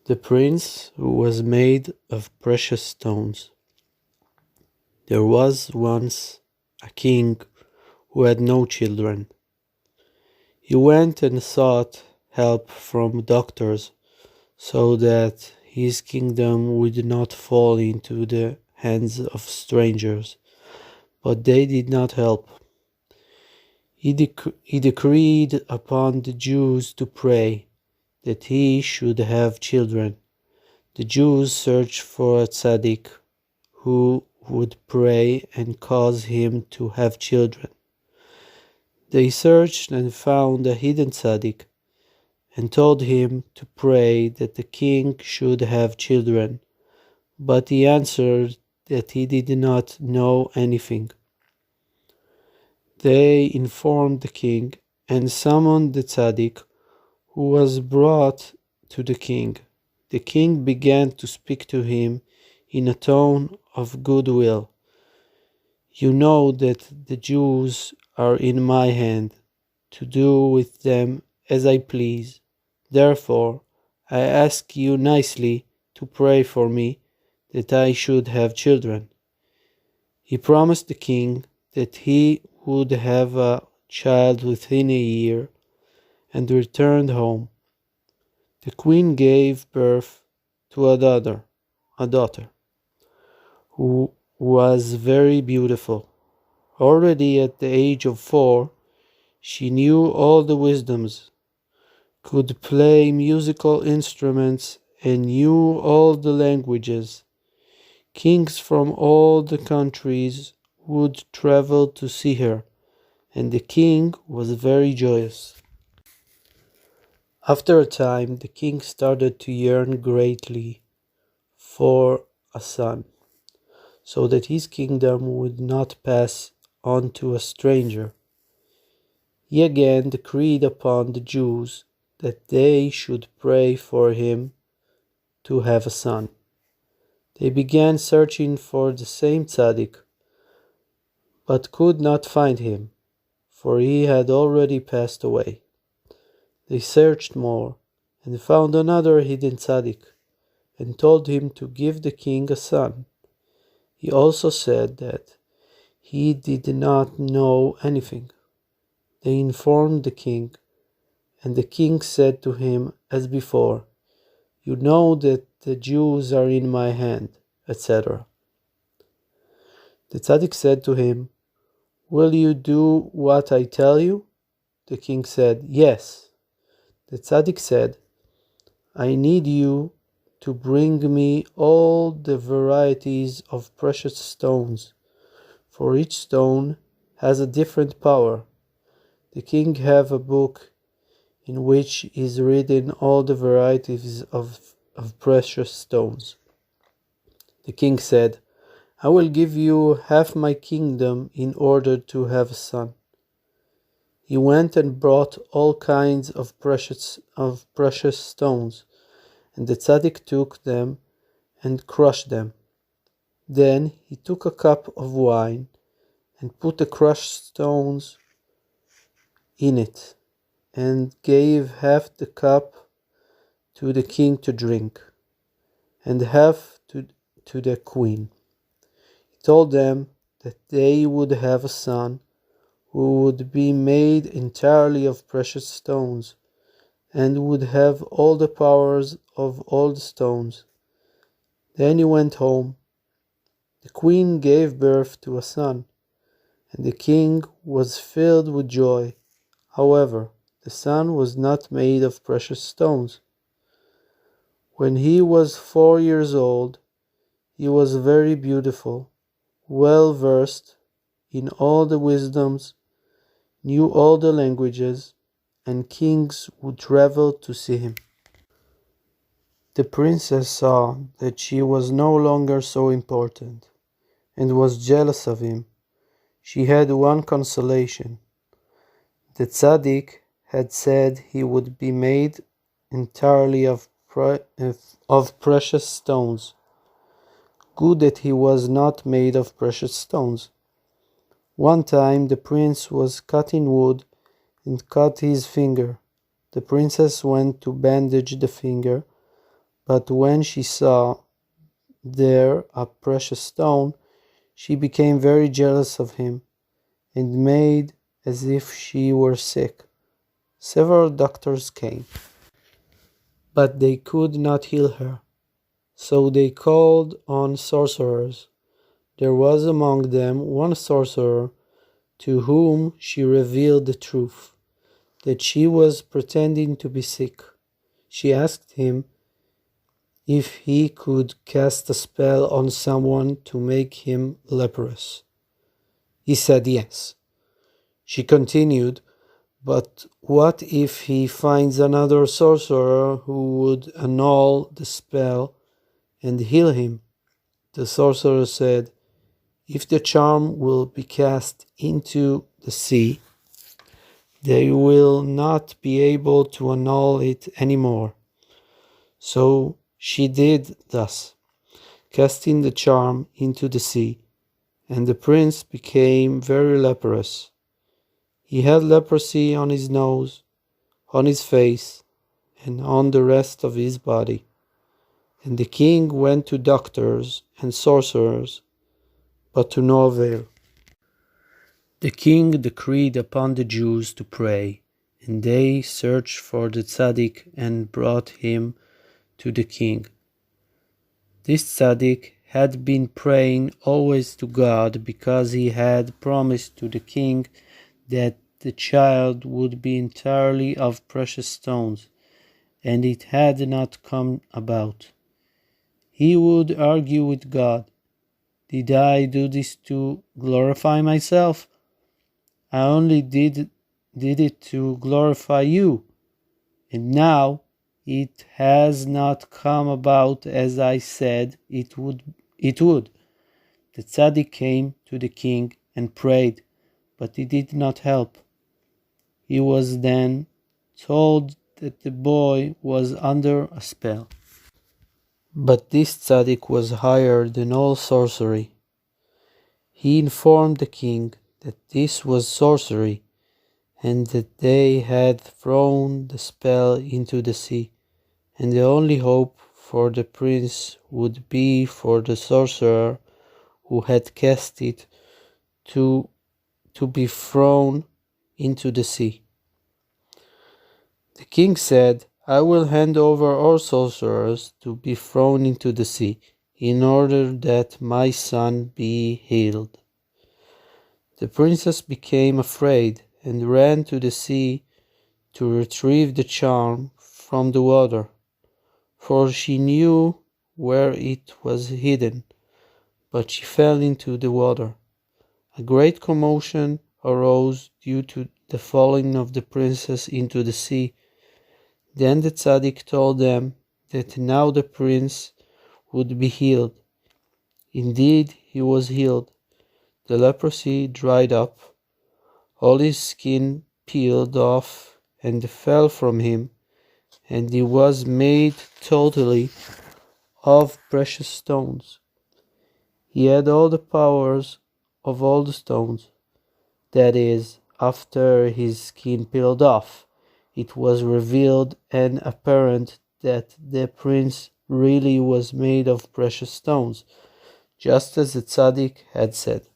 The prince who was made of precious stones. There was once a king who had no children. He went and sought help from doctors so that his kingdom would not fall into the hands of strangers, but they did not help. He decreed upon the Jews to pray that he should have children. The Jews searched for a tzaddik who would pray and cause him to have children. They searched and found a hidden tzaddik and told him to pray that the king should have children, but he answered that he did not know anything. They informed the king and summoned the tzaddik, who was brought to the king. The king began to speak to him in a tone of goodwill. You know that the Jews are in my hand, to do with them as I please. Therefore, I ask you nicely to pray for me that I should have children. He promised the king that he would have a child within a year and returned home. The queen gave birth to a daughter, who was very beautiful. Already at the age of 4, she knew all the wisdoms, could play musical instruments, and knew all the languages. Kings from all the countries would travel to see her, and the king was very joyous. After a time, the king started to yearn greatly for a son, so that his kingdom would not pass on to a stranger. He again decreed upon the Jews that they should pray for him to have a son. They began searching for the same tzaddik, but could not find him, for he had already passed away. They searched more, and found another hidden tzaddik, and told him to give the king a son. He also said that he did not know anything. They informed the king, and the king said to him as before, You know that the Jews are in my hand, etc. The tzaddik said to him, Will you do what I tell you? The king said, Yes. The tzaddik said, I need you to bring me all the varieties of precious stones, for each stone has a different power. The king have a book in which is written all the varieties of precious stones. The king said, I will give you half my kingdom in order to have a son. He went and brought all kinds of precious stones, and the tzaddik took them and crushed them. Then he took a cup of wine and put the crushed stones in it, and gave half the cup to the king to drink, and half to the queen. He told them that they would have a son who would be made entirely of precious stones, and would have all the powers of all the stones. Then he went home. The queen gave birth to a son, and the king was filled with joy. However, the son was not made of precious stones. When he was 4 years old, he was very beautiful, well versed in all the wisdoms, knew all the languages, and kings would travel to see him. The princess saw that she was no longer so important, and was jealous of him. She had one consolation. The tzaddik had said he would be made entirely of precious stones. Good that he was not made of precious stones. One time the prince was cutting wood and cut his finger. The princess went to bandage the finger, But when she saw there a precious stone, she became very jealous of him and made as if she were sick. Several doctors came, but they could not heal her. So they called on sorcerers. There was among them one sorcerer to whom she revealed the truth, that she was pretending to be sick. She asked him if he could cast a spell on someone to make him leprous. He said yes. She continued, but what if he finds another sorcerer who would annul the spell and heal him? The sorcerer said, if the charm will be cast into the sea, they will not be able to annul it anymore. So she did thus, casting the charm into the sea, and the prince became very leprous. He had leprosy on his nose, on his face, and on the rest of his body. And the king went to doctors and sorcerers, but to no avail. The king decreed upon the Jews to pray, and they searched for the tzaddik and brought him to the king. This tzaddik had been praying always to God because he had promised to the king that the child would be entirely of precious stones, and it had not come about. He would argue with God. Did I do this to glorify myself? I only did it to glorify you, and now it has not come about as I said it would. The tzaddik came to the king and prayed, but it did not help. He was then told that the boy was under a spell. But this tzaddik was higher than all sorcery. He informed the king that this was sorcery, and that they had thrown the spell into the sea, and the only hope for the prince would be for the sorcerer who had cast it to be thrown into the sea. The king said, I will hand over all sorcerers to be thrown into the sea, in order that my son be healed. The princess became afraid and ran to the sea to retrieve the charm from the water, for she knew where it was hidden, but she fell into the water. A great commotion arose due to the falling of the princess into the sea. Then the tzaddik told them that now the prince would be healed. Indeed, he was healed. The leprosy dried up, all his skin peeled off and fell from him, and he was made totally of precious stones. He had all the powers of all the stones. That is, after his skin peeled off, it was revealed and apparent that the prince really was made of precious stones, just as the tzaddik had said.